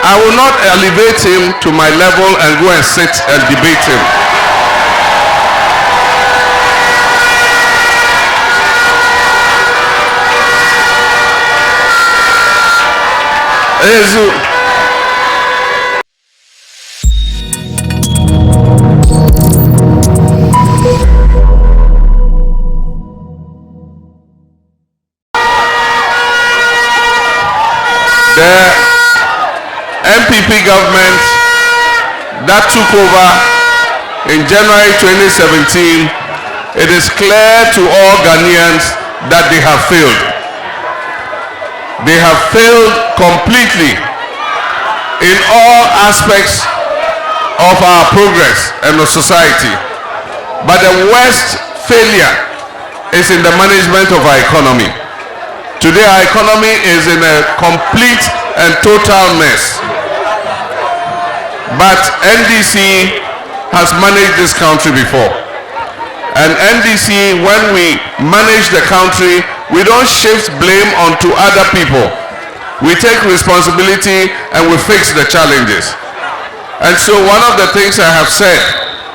I will not elevate him to my level and go and sit and debate him. The MPP government that took over in January 2017, it is clear to all Ghanaians that they have failed. They have failed completely in all aspects of our progress and the society. But the worst failure is in the management of our economy. Today our economy is in a complete and total mess. But NDC has managed this country before. And NDC, when we manage the country, we don't shift blame onto other people. We take responsibility and we fix the challenges. And so one of the things I have said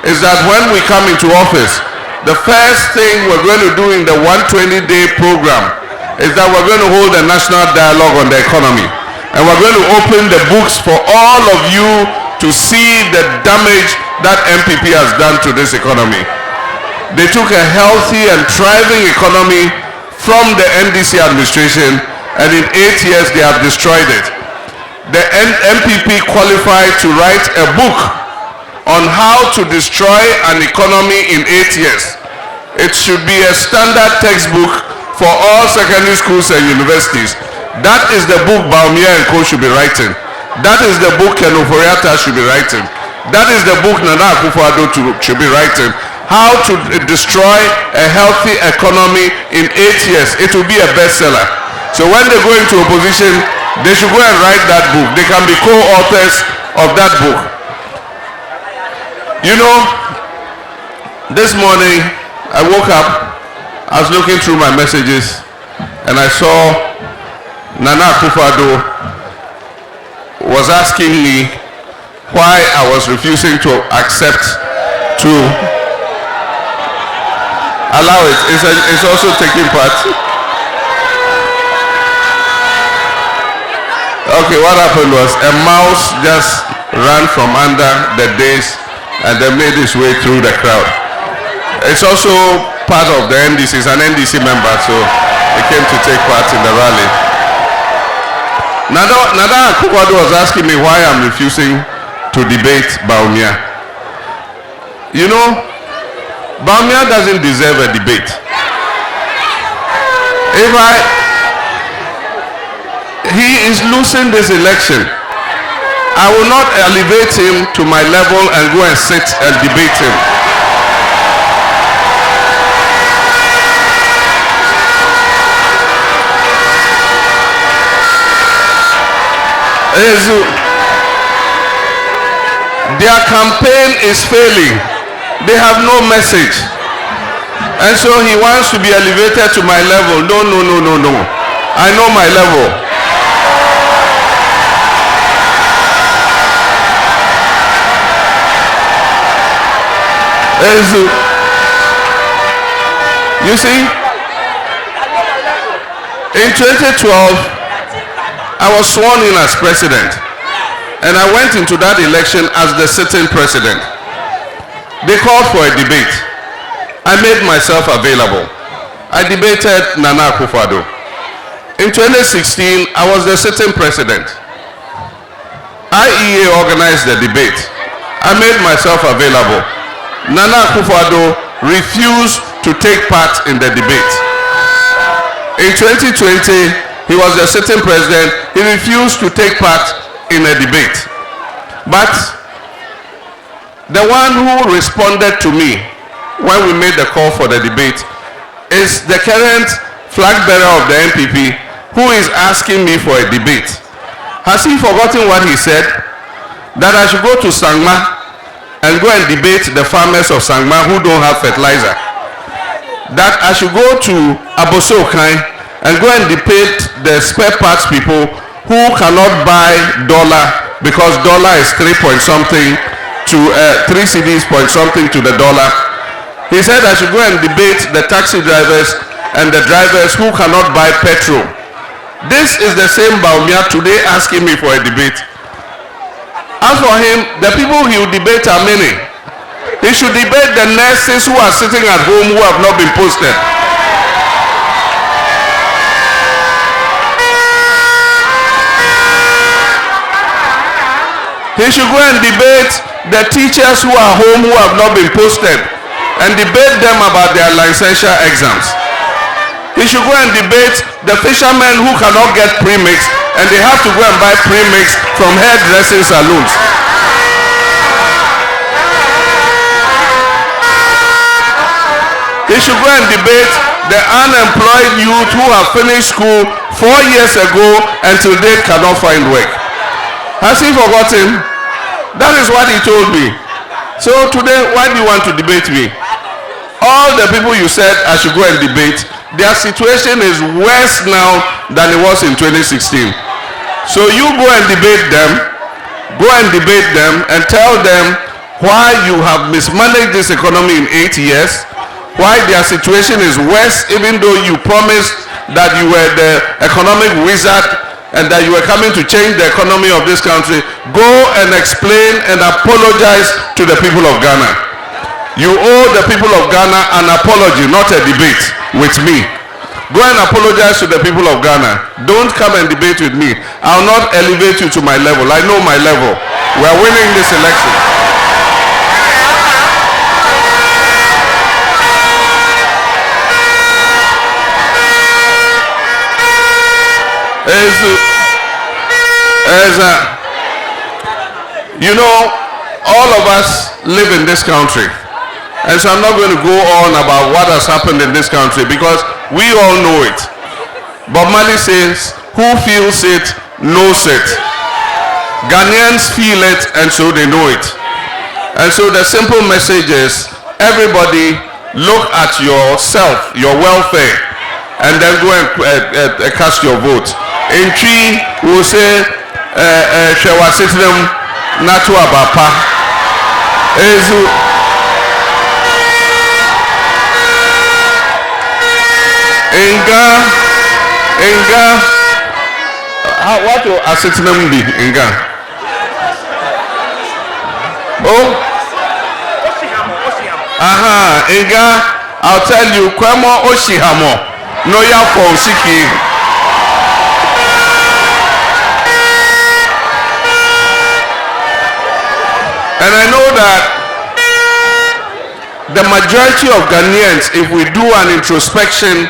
is that when we come into office, the first thing we're going to do in the 120-day program is that we're going to hold a national dialogue on the economy. And we're going to open the books for all of you to see the damage that MPP has done to this economy. They took a healthy and thriving economy from the NDC administration, and in 8 years they have destroyed it. The MPP qualified to write a book on how to destroy an economy in 8 years. It should be a standard textbook for all secondary schools and universities. That is the book Bawumia and Co. should be writing. That is the book Ken Ofori-Atta should be writing. That is the book Nana Addo should be writing. How to destroy a healthy economy in 8 years. It will be a bestseller. So when they go into opposition, they should go and write that book. They can be co-authors of that book. You know, this morning I woke up, I was looking through my messages, and I saw Nana Addo was asking me why I was refusing to accept to allow it. It's also taking part. Okay, what happened was a mouse just ran from under the dais and then made its way through the crowd. It's also part of the NDC, it's an NDC member, so he came to take part in the rally. Nana Addo was asking me why I'm refusing to debate Bawumia. You know, Bawumia doesn't deserve a debate. He is losing this election. I will not elevate him to my level and go and sit and debate him. Their campaign is failing. They have no message. And so he wants to be elevated to my level. No. I know my level. You see, in 2012, I was sworn in as president, and I went into that election as the sitting president. They called for a debate. I made myself available. I debated Nana Addo. In 2016, I was the sitting president. IEA organized the debate. I made myself available. Nana Addo refused to take part in the debate. In 2020, he was the sitting president. He refused to take part in a debate. But the one who responded to me when we made the call for the debate is the current flag bearer of the MPP, who is asking me for a debate. Has he forgotten what he said? That I should go to Sangma and go and debate the farmers of Sangma who don't have fertilizer. That I should go to Abosokai and go and debate the spare parts people who cannot buy dollar because dollar is 3 point something to 3 cedis point something to the dollar. He said I should go and debate the taxi drivers and the drivers who cannot buy petrol. This is the same Bawumia today asking me for a debate. As for him, the people he will debate are many. He should debate the nurses who are sitting at home who have not been posted. He should go and debate the teachers who are home who have not been posted and debate them about their licensure exams. He should go and debate the fishermen who cannot get premix and they have to go and buy premix from hairdressing saloons. He should go and debate the unemployed youth who have finished school 4 years ago and till date cannot find work. Has he forgotten? That is what he told me. So today, why do you want to debate me? All the people you said I should go and debate, their situation is worse now than it was in 2016. So you go and debate them, and tell them why you have mismanaged this economy in 8 years, why their situation is worse even though you promised that you were the economic wizard and that you were coming to change the economy of this country. Go and explain and apologize to the people of Ghana. You owe the people of Ghana an apology, not a debate with me. Go and apologize to the people of Ghana. Don't come and debate with me. I'll not elevate you to my level. I know my level. We are winning this election. You know, all of us live in this country. And so I'm not going to go on about what has happened in this country because we all know it. Bob Marley says, who feels it, knows it. Ghanaians feel it and so they know it. And so the simple message is, everybody look at yourself, your welfare, and then go and cast your vote. In Tree, we will say, Shewa Sitnam Natu Abapa. Inga, what will Asitnam be? Inga. Oh? Aha, Inga, I'll tell you, Kwemo Oshihamo. No ya for Siki. And I know that the majority of Ghanaians, if we do an introspection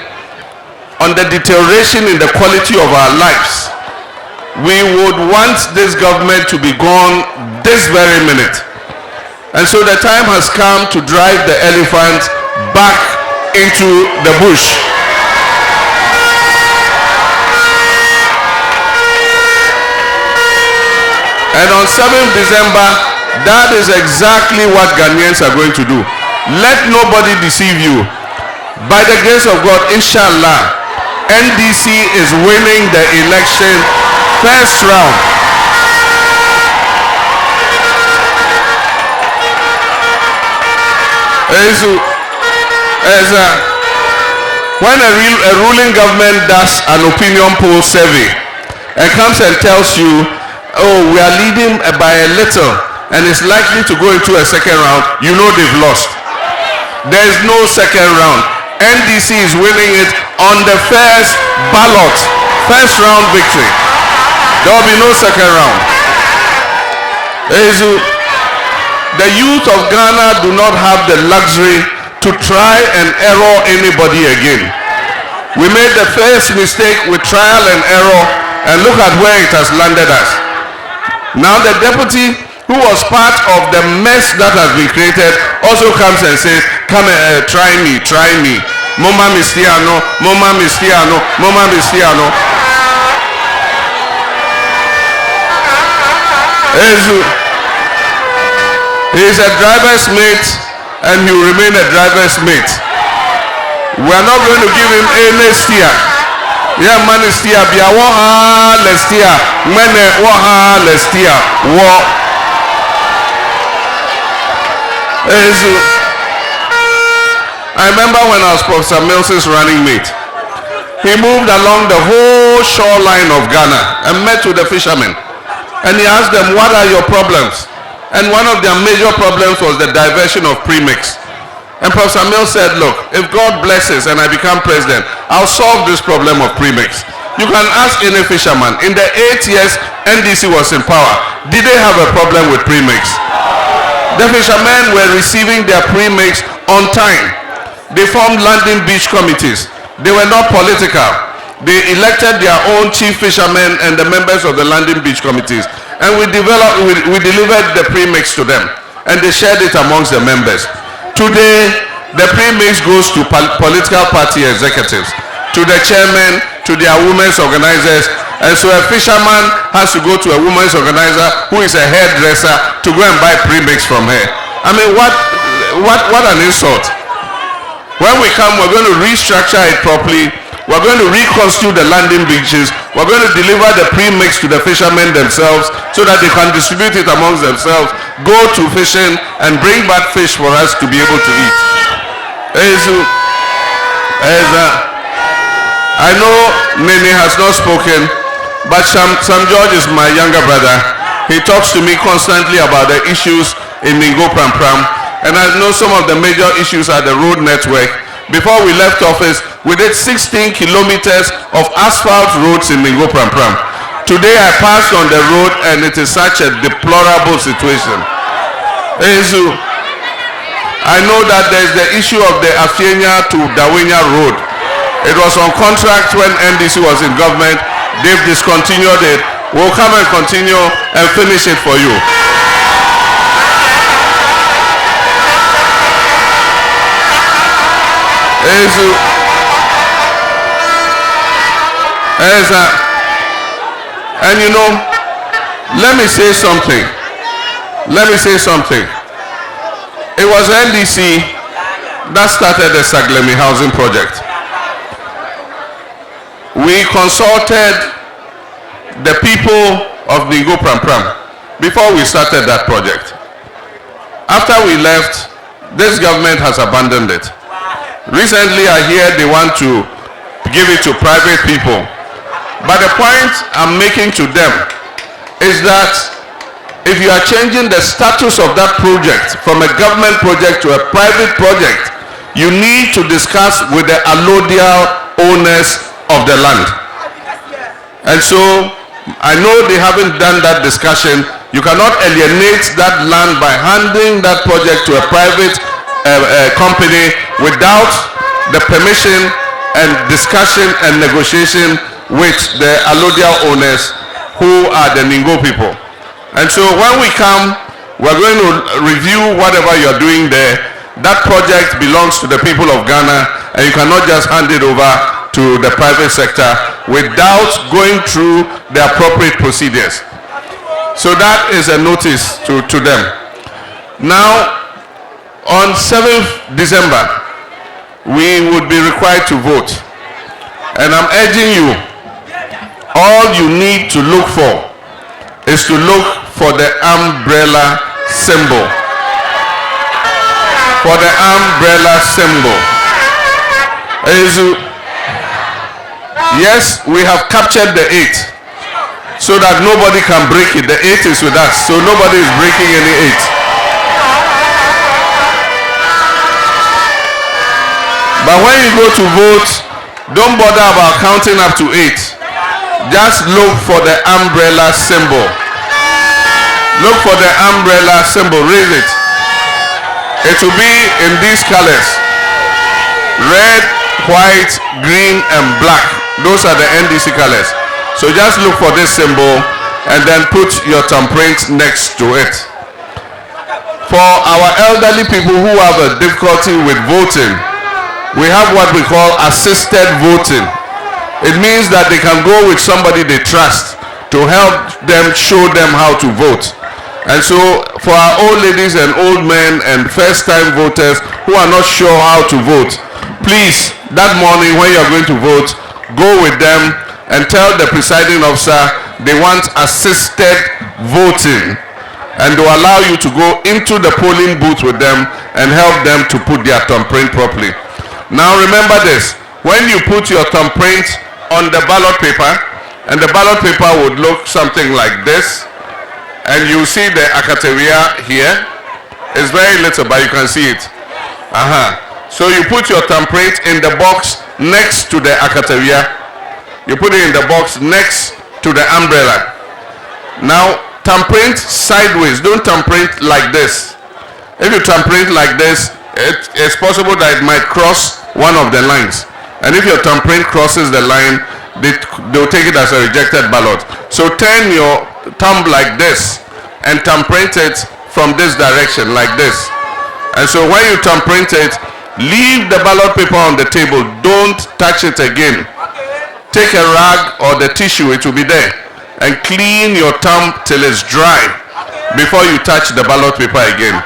on the deterioration in the quality of our lives, we would want this government to be gone this very minute. And so the time has come to drive the elephant back into the bush. And on 7th December, that is exactly what Ghanaians are going to do. Let nobody deceive you. By the grace of God, inshallah, NDC is winning the election first round. When a ruling government does an opinion poll survey and comes and tells you, oh, we are leading by a little, and it's likely to go into a second round, you know they've lost. There is no second round. NDC is winning it on the first ballot, first round victory. There will be no second round. The youth of Ghana do not have the luxury to try and error anybody again. We made the first mistake with trial and error, and look at where it has landed us. Now the deputy who was part of the mess that has been created also comes and says, come try me. Moma Mistiano. He is a driver's mate and he will remain a driver's mate. We are not going to give him any steer. Yeah, man is here. Bia waha lestia. Mene waha lestia. Wa. I remember when I was Professor Mills's running mate. He moved along the whole shoreline of Ghana and met with the fishermen. And he asked them, what are your problems? And one of their major problems was the diversion of premix. And Professor Mills said, look, if God blesses and I become president, I'll solve this problem of premix. You can ask any fisherman. In the 8 years NDC was in power, did they have a problem with premix? The fishermen were receiving their premix on time. They formed landing beach committees. They were not political. They elected their own chief fishermen and the members of the landing beach committees. And we delivered the premix to them. And they shared it amongst the members. Today, the premix goes to political party executives, to the chairman, to their women's organizers. And so a fisherman has to go to a women's organizer who is a hairdresser to go and buy premix from her. I mean, what an insult. When we come, we're going to restructure it properly. We're going to reconstitute the landing beaches. We're going to deliver the premix to the fishermen themselves so that they can distribute it amongst themselves, go to fishing, and bring back fish for us to be able to eat. I know Nene has not spoken, but Sam George is my younger brother. He talks to me constantly about the issues in Mingo Pram Pram. And I know some of the major issues are the road network. Before we left office, we did 16 kilometers of asphalt roads in Mingo Pram Pram. Today I passed on the road and it is such a deplorable situation. I know that there is the issue of the Afienya to Dawinya road. It was on contract when NDC was in government. They've discontinued it. We'll come and continue and finish it for you. And you know, let me say something. It was NDC that started the Saglemi housing project. We consulted the people of Mingo Pram Pram before we started that project. After we left, this government has abandoned it. Recently, I hear they want to give it to private people. But the point I'm making to them is that if you are changing the status of that project from a government project to a private project, you need to discuss with the allodial owners of the land. And so, I know they haven't done that discussion. You cannot alienate that land by handing that project to a private company without the permission and discussion and negotiation with the allodial owners who are the Mingo people. And so when we come, we're going to review whatever you're doing there. That project belongs to the people of Ghana, and you cannot just hand it over to the private sector without going through the appropriate procedures. So that is a notice to them. Now, on 7th December, we would be required to vote. And I'm urging you, all you need to look for is to look for the umbrella symbol. For the umbrella symbol. Yes, we have captured the 8 so that nobody can break it. The 8 is with us, so nobody is breaking any 8. But when you go to vote, don't bother about counting up to 8. Just look for the umbrella symbol. Look for the umbrella symbol. Raise it. It will be in these colors: red, white, green, and black. Those are the NDC colors. So just look for this symbol and then put your thumbprint next to it. For our elderly people who have a difficulty with voting, we have what we call assisted voting. It means that they can go with somebody they trust to help them, show them how to vote. And so for our old ladies and old men and first-time voters who are not sure how to vote, please, that morning when you're going to vote, go with them and tell the presiding officer they want assisted voting, and they will allow you to go into the polling booth with them and help them to put their thumbprint properly. Now remember this, when you put your thumbprint on the ballot paper, and the ballot paper would look something like this, and you see the akateria here. It's very little, but you can see it. So you put your thumbprint in the box next to the akateria. You put it in the box next to the umbrella. Now thumbprint sideways, don't thumbprint like this. If you thumbprint like this, it's possible that it might cross one of the lines, and if your thumbprint crosses the line, they'll take it as a rejected ballot. So turn your thumb like this and thumbprint it from this direction like this. And so when you thumbprint it, leave the ballot paper on the table, don't touch it again. Take a rag or the tissue, it will be there, and clean your thumb till it's dry before you touch the ballot paper again.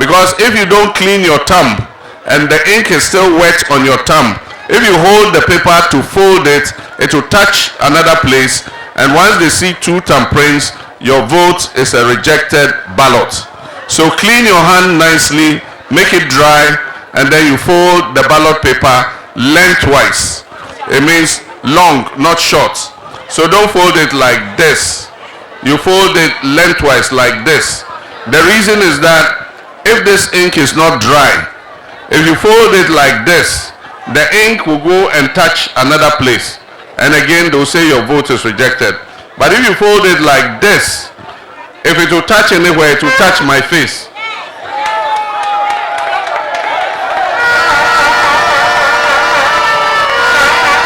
Because if you don't clean your thumb and the ink is still wet on your thumb, if you hold the paper to fold it, it will touch another place, and once they see two thumbprints, your vote is a rejected ballot. So clean your hand nicely, make it dry, and then you fold the ballot paper lengthwise. It means long, not short. So don't fold it like this. You fold it lengthwise like this. The reason is that if this ink is not dry, if you fold it like this, the ink will go and touch another place, and again they'll say your vote is rejected. But if you fold it like this, if it will touch anywhere, it will touch my face.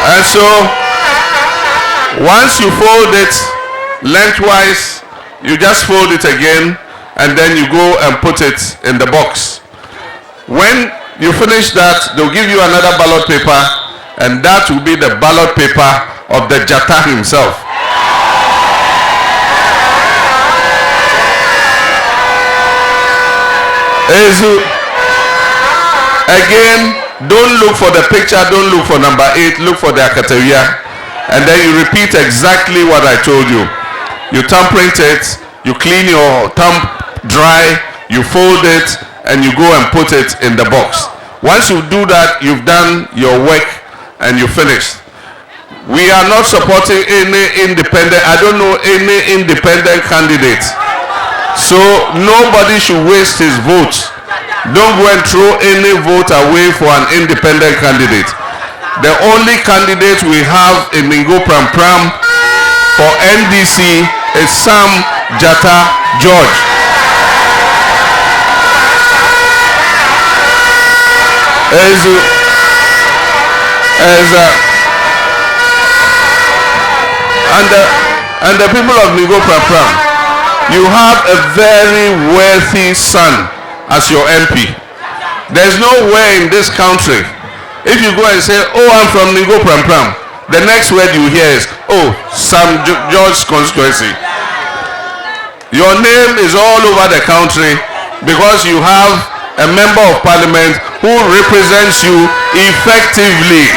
And so once you fold it lengthwise, you just fold it again, and then you go and put it in the box. When you finish that, they'll give you another ballot paper, and that will be the ballot paper of the Jata himself. Again, don't look for the picture, don't look for number 8, look for the akateria, and then you repeat exactly what I told you. You thumbprint it, you clean your thumb dry, you fold it, and you go and put it in the box. Once you do that, you've done your work and you finished. We are not supporting any independent, I don't know any independent candidate. So nobody should waste his vote. Don't go and throw any vote away for an independent candidate. The only candidate we have in Ningo Pram Pram for NDC is Sam Jata George. And the people of Ningo Pram Pram, you have a very wealthy son as your MP. There's nowhere in this country, if you go and say, oh, I'm from Ningo Pram Pram, the next word you hear is, oh, Sam George's constituency. Your name is all over the country because you have a member of parliament who represents you effectively.